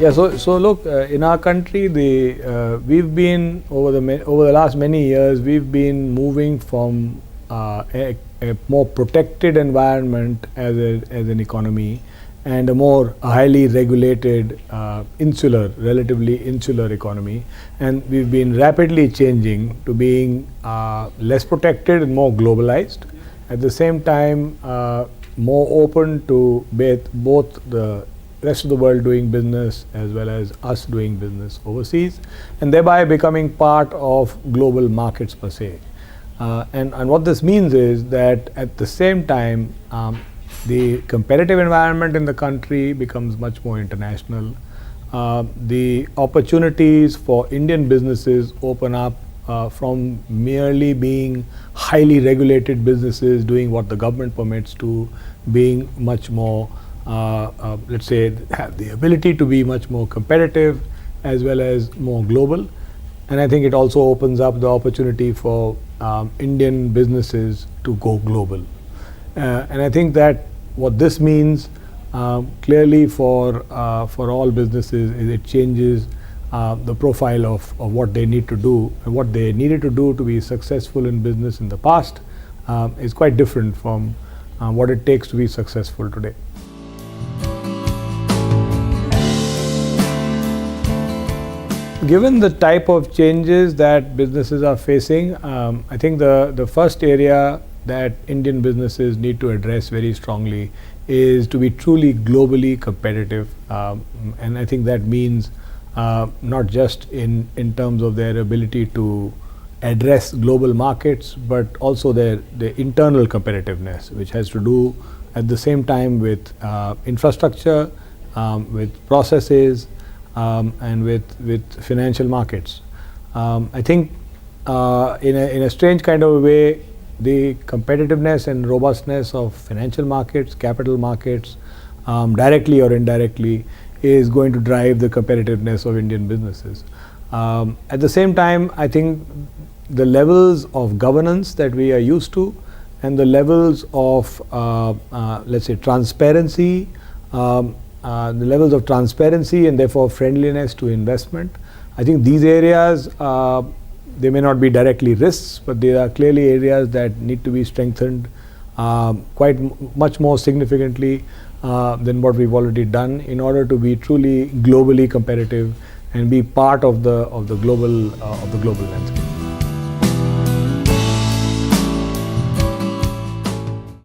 Yeah, so look, in our country, we've been over the last many years, we've been moving from a more protected environment as an economy, and a more highly regulated, relatively insular economy, and we've been rapidly changing to being less protected and more globalized. At the same time, more open to both the rest of the world doing business as well as us doing business overseas, and thereby becoming part of global markets per se. And what this means is that at the same time, the competitive environment in the country becomes much more international. The opportunities for Indian businesses open up from merely being highly regulated businesses doing what the government permits to being much more let's say, have the ability to be much more competitive as well as more global. And I think it also opens up the opportunity for Indian businesses to go global. And I think that what this means clearly for all businesses is it changes the profile of what they need to do, and what they needed to do to be successful in business in the past is quite different from what it takes to be successful today. Given the type of changes that businesses are facing, I think the first area that Indian businesses need to address very strongly is to be truly globally competitive. And I think that means not just in terms of their ability to address global markets, but also their internal competitiveness, which has to do at the same time with infrastructure, with processes, and with financial markets. I think in a strange kind of a way, the competitiveness and robustness of financial markets, capital markets, directly or indirectly, is going to drive the competitiveness of Indian businesses. At the same time, I think the levels of governance that we are used to, and the levels of let's say transparency, the levels of transparency and therefore friendliness to investment. I think these areas, they may not be directly risks, but they are clearly areas that need to be strengthened much more significantly than what we've already done, in order to be truly globally competitive and be part of the global landscape.